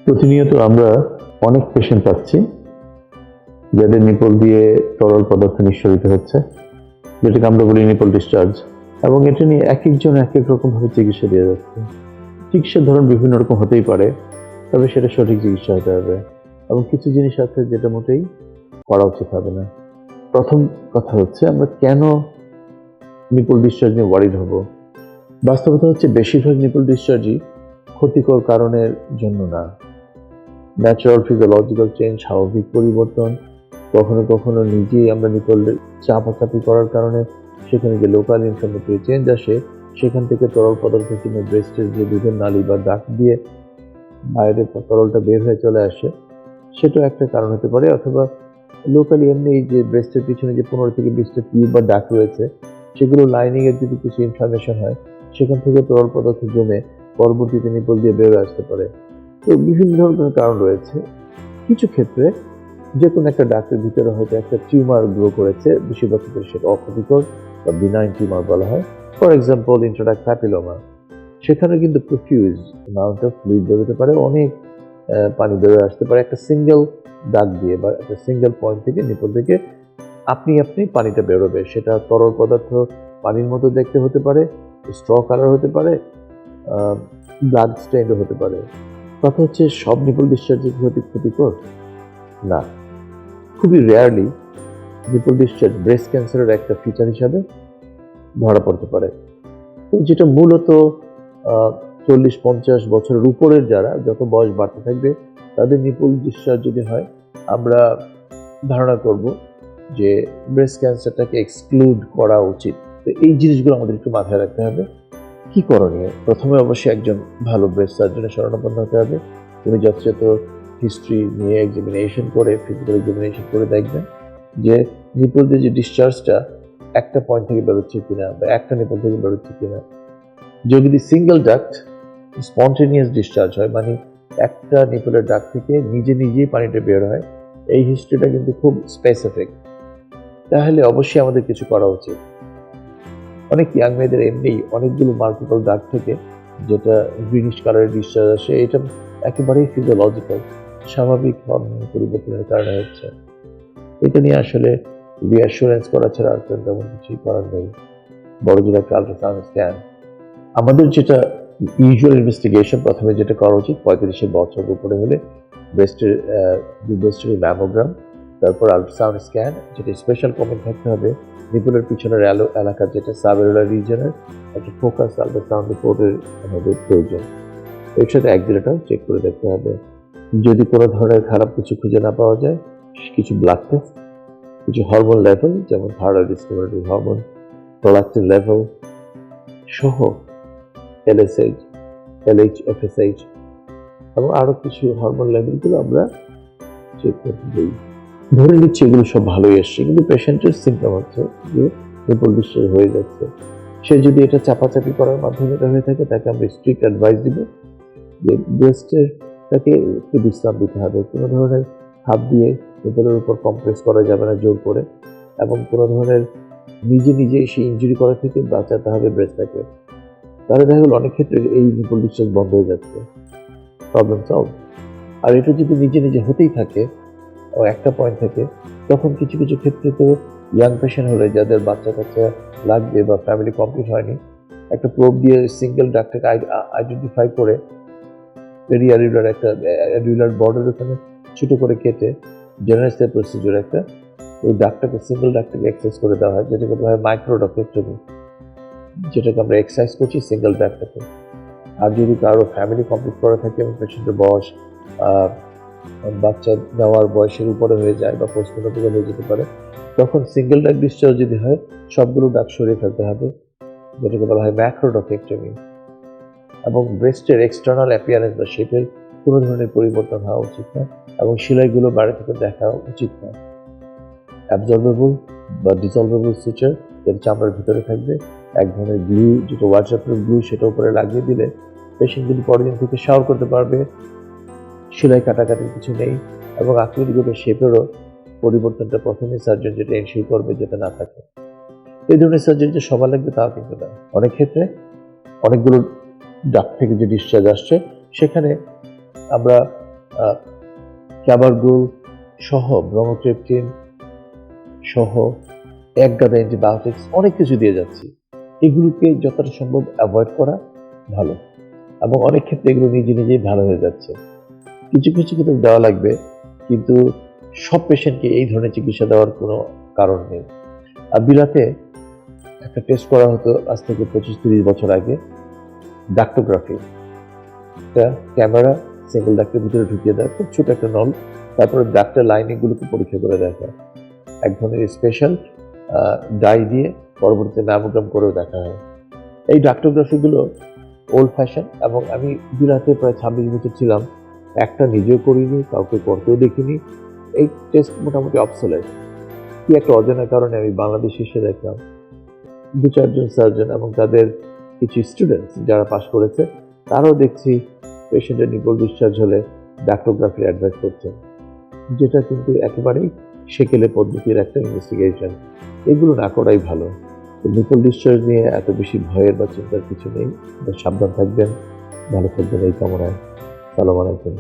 প্রতিনিয়ত আমরা অনেক পেশেন্ট পাচ্ছি যাদের নিপল দিয়ে তরল পদার্থ নিঃসরিত হচ্ছে, যেটাকে আমরা বলি নিপল ডিসচার্জ। এবং এটা নিয়ে এক একজন এক এক রকম ভাবে চিকিৎসা দিয়ে যাচ্ছে। চিকিৎসার ধরন বিভিন্ন রকম হতেই পারে, তবে সেটা সঠিক চিকিৎসা হতে হবে। এবং কিছু জিনিস আছে যেটা মোটেই করা উচিত হবে না। প্রথম কথা হচ্ছে, আমরা কেন নিপল ডিসচার্জ নিয়ে ওয়ারিড হব? বাস্তবতা হচ্ছে বেশিরভাগ নিপল ডিসচার্জই ক্ষতিকর কারণের জন্য না। ন্যাচারাল ফিজিওলজিক্যাল চেঞ্জ, স্বাভাবিক পরিবর্তন, কখনো কখনো নিজেই আমরা নিপল চাপাচাপি করার কারণে সেখানে যে লোকাল ইনফ্লামেটরি চেঞ্জ আসে, সেখান থেকে তরল পদার্থ কিনে ব্রেস্টের যে দুধের নালী বা ডাক দিয়ে বাইরে তরলটা বের হয়ে চলে আসে, সেটাও একটা কারণ হতে পারে। অথবা লোকালি এমনি এই যে ব্রেস্টের পিছনে যে 15 থেকে 20টা টিউব বা ডাক রয়েছে, সেগুলো লাইনিং এর যদি কিছু ইনফ্লামেশন হয়, সেখান থেকে তরল পদার্থ জমে পরবর্তীতে নিপল দিয়ে বের আসতে পারে। তো বিভিন্ন ধরনের কারণ রয়েছে। কিছু ক্ষেত্রে যে কোনো একটা ডাক্তের ভিতরে হয়তো একটা টিউমার গ্রো করেছে, বেশিরভাগ ক্ষেত্রে সেটা অক্ষতিকর বা বিনাইন টিউমার বলা হয়। ফর এক্সাম্পল ইন্ট্রাডাক্ট প্যাপিলোমা, সেখানে কিন্তু প্রফিউজ অ্যামাউন্ট অফ ফ্লুইড বেরোতে পারে, অনেক পানি বেরোয় আসতে পারে একটা সিঙ্গেল দাগ দিয়ে বা একটা সিঙ্গেল পয়েন্ট থেকে নিপল থেকে আপনি পানিটা বেরোবে। সেটা তরল পদার্থ পানির মতো দেখতে হতে পারে, স্ট্র কালার হতে পারে, ব্লাড স্টেইনও হতে পারে। কথা হচ্ছে, সব নিপল ডিসচার্জ ক্ষতিকর না। খুবই রেয়ারলি নিপল ডিসচার্জ ব্রেস্ট ক্যান্সারের একটা ফিচার হিসাবে ধরা পড়তে পারে, যেটা মূলত 40-50 বছরের উপরের যারা, যত বয়স বাড়তে থাকবে তাদের নিপল ডিসচার্জ যদি হয়, আমরা ধারণা করব যে ব্রেস্ট ক্যান্সারটাকে এক্সক্লুড করা উচিত। তো এই জিনিসগুলো আমাদের একটু মাথায় রাখতে হবে। কি করণীয়? প্রথমে অবশ্যই একজন ভালো ব্রেস্ট সার্জনের শরণাপন্ন হতে হবে। তিনি যথাযথ হিস্ট্রি নিয়ে এক্সামিনেশন করে, ফিজিক্যাল এক্সামিনেশন করে দেখবেন যে নিপল দিয়ে যে ডিসচার্জটা একটা পয়েন্ট থেকে বেরোচ্ছে কিনা বা একটা নিপল থেকে বেরোচ্ছে কিনা। যদি সিঙ্গেল ডাক্ট স্পন্টেনিয়াস ডিসচার্জ হয়, মানে একটা নিপলের ডাক থেকে নিজেই পানিটা বের হয়, এই হিস্ট্রিটা কিন্তু খুব স্পেসিফিক, তাহলে অবশ্যই আমাদের কিছু করা উচিত। অনেক ইয়াং মেয়েদের এমনি অনেকগুলো মাল্টিপল দাগ থেকে যেটা গ্রিনিশ কালারের ডিসচার্জ আসে, এটা একেবারেই ফিজিওলজিক্যাল, স্বাভাবিক হরমোনের পরিবর্তনের কারণে হচ্ছে। এটা নিয়ে আসলে রিঅ্যাসুরেন্স করা ছাড়া আর তেমন কিছুই করার নেই। বড় যেটা একটা আল্ট্রাসাউন্ড স্ক্যান, আমাদের যেটা ইউজুয়াল ইনভেস্টিগেশন, প্রথমে যেটা করা উচিত 35 বছর উপরে হলে ব্রেস্টের ম্যামোগ্রাম, তারপর আল্ট্রাসাউন্ড স্ক্যান, যেটা স্পেশাল কমেন্ট থাকতে হবে নিপলের পিছনের এলাকা, যেটা সাবএলুলার রিজনের একটা ফোকাস আল্ট্রাসাউন্ড রিপোর্টের আমাদের প্রয়োজন। এর সাথে অ্যাক্সিলাটাও চেক করে দেখতে হবে। যদি কোনো ধরনের খারাপ কিছু খুঁজে না পাওয়া যায়, কিছু ব্লাড টেস্ট, কিছু হরমোন লেভেল যেমন thyroid stimulatory hormone, prolactin level সহ LSH, LH, FSH এবং আরো কিছু হরমোন লেভেলগুলো আমরা চেক করতে দিই। ধরে নিচ্ছি এগুলো সব ভালোই আসছে, কিন্তু পেশেন্টের সিমটম হচ্ছে যে নিপল ডিসচার্জ হয়ে যাচ্ছে। সে যদি এটা চাপাচাপি করার মাধ্যমে এটা হয়ে থাকে, তাকে আমরা স্ট্রিক্ট অ্যাডভাইস দিব যে ব্রেস্টের তাকে একটু বিশ্রাম দিতে হবে। কোনো ধরনের হাত দিয়ে নিপলের উপর কম্প্রেস করা যাবে না জোর করে, এবং কোনো ধরনের নিজে সেই ইনজুরি করা থেকে বাঁচাতে হবে ব্রেস্টটাকে। তাহলে দেখা গেল অনেক ক্ষেত্রে এই নিপল ডিসচার্জ বন্ধ হয়ে যাচ্ছে, প্রবলেম সলভ। আর এটা যদি নিজে হতেই থাকে ও একটা পয়েন্ট থেকে, তখন কিছু ক্ষেত্রে তো ইয়াং পেশেন্ট হলে যাদের বাচ্চা কাচ্চা লাগবে বা ফ্যামিলি কমপ্লিট হয়নি, একটা প্রোব দিয়ে সিঙ্গেল ডাক্টরকে আইডেন্টিফাই করে পেরিয়ারিউলার একটা অ্যাডিউলার বর্ডার ওখানে ছোট করে কেটে জেনারেল প্রসিডিউর একটা ওই ডাক্তারকে সিঙ্গেল ডাক্তারকে এক্সারসাইজ করে দেওয়া হয়, যেটাকে বলা হয় মাইক্রোডক্টেক্টমি, যেটাকে আমরা এক্সারসাইজ করছি সিঙ্গেল ডাক্তারকে। আর যদি কারো ফ্যামিলি কমপ্লিট করা থাকে এবং পেশেন্টের বয়স বাচ্চা নেওয়ার বয়সের উপরে হয়ে যায় বা পোস্টমেনোপজাল হয়ে যেতে পারে, তখন সিঙ্গেল ডাক ডিসচার্জ যদি হয়, সবগুলো ডাক সরিয়ে ফেলতে হবে, যেটাকে বলা হয় ম্যাক্রোডক্টেক্টমি। এবং ব্রেস্টের এক্সটার্নাল অ্যাপিয়ারেন্স বা শেপের কোনো ধরনের পরিবর্তন হওয়া উচিত না, এবং সেলাইগুলো বাইরে থেকে দেখা উচিত না। অ্যাবজর্বেবল বা ডিসলভেবল সুচার, যেটা চামড়ার ভিতরে থাকবে, এক ধরনের গ্লু, যেটা ওয়াটারপ্রুফ গ্লু, সেটা উপরে লাগিয়ে দিলে পেশেন্ট কিন্তু পরের দিন থেকে শাওয়ার করতে পারবে। সেলাই কাটাকাটির কিছু নেই, এবং আকৃতিগত শেপেরও পরিবর্তনটা প্রথমে সার্জন যেটা এনশিওর করবে যেটা না থাকে। এই ধরনের সার্জারি যে সবার লাগবে তাও কিন্তু না। অনেক ক্ষেত্রে অনেকগুলো ডাক থেকে যে ডিসচার্জ আসছে, সেখানে আমরা ক্যাবারগুল সহ ব্রোমোক্রিপ্টিন সহ এক গাদা অ্যান্টিবায়োটিক্স অনেক কিছু দিয়ে যাচ্ছি। এগুলোকে যতটা সম্ভব অ্যাভয়েড করা ভালো, এবং অনেক ক্ষেত্রে এগুলো নিজে নিজেই ভালো হয়ে যাচ্ছে। কিছু কিছু ক্ষেত্রে দেওয়া লাগবে, কিন্তু সব পেশেন্টকে এই ধরনের চিকিৎসা দেওয়ার কোনো কারণ নেই। আর বিলাতে একটা টেস্ট করা হতো আজ থেকে 25-30 বছর আগে, ডাক্টোগ্রাফি। একটা ক্যামেরা সিঙ্গেল ডাক্টের ভিতরে ঢুকিয়ে দেয়, খুব ছোট একটা নল, তারপরে ডাক্তার লাইনিংগুলোকে পরীক্ষা করে দেখা। এক ধরনের স্পেশাল ডাই দিয়ে পরবর্তীতে ম্যামোগ্রাম করেও দেখা হয়। এই ডাক্টোগ্রাফিগুলো ওল্ড ফ্যাশন, এবং আমি বিলাতে প্রায় 26 বছর ছিলাম, একটা নিজেও করিনি, কাউকে করতেও দেখিনি। এই টেস্ট মোটামুটি অবসোলেট। কি একটা অজানা কারণে আমি বাংলাদেশে এসে দেখলাম 2-4 জন সার্জন এবং তাদের কিছু স্টুডেন্টস যারা পাশ করেছে, তারাও দেখছি পেশেন্টের নিপল ডিসচার্জ হলে ডাক্টোগ্রাফি অ্যাডভাইস করছেন, যেটা কিন্তু একেবারেই সেকেলে পদ্ধতির একটা ইনভেস্টিগেশন। এগুলো না করাই ভালো। নিপল ডিসচার্জ নিয়ে এত বেশি ভয়ের বা চিন্তার কিছু নেই। সাবধান থাকবেন, ভালো থাকবেন এই কামনায়। সালাম আলাইকুম।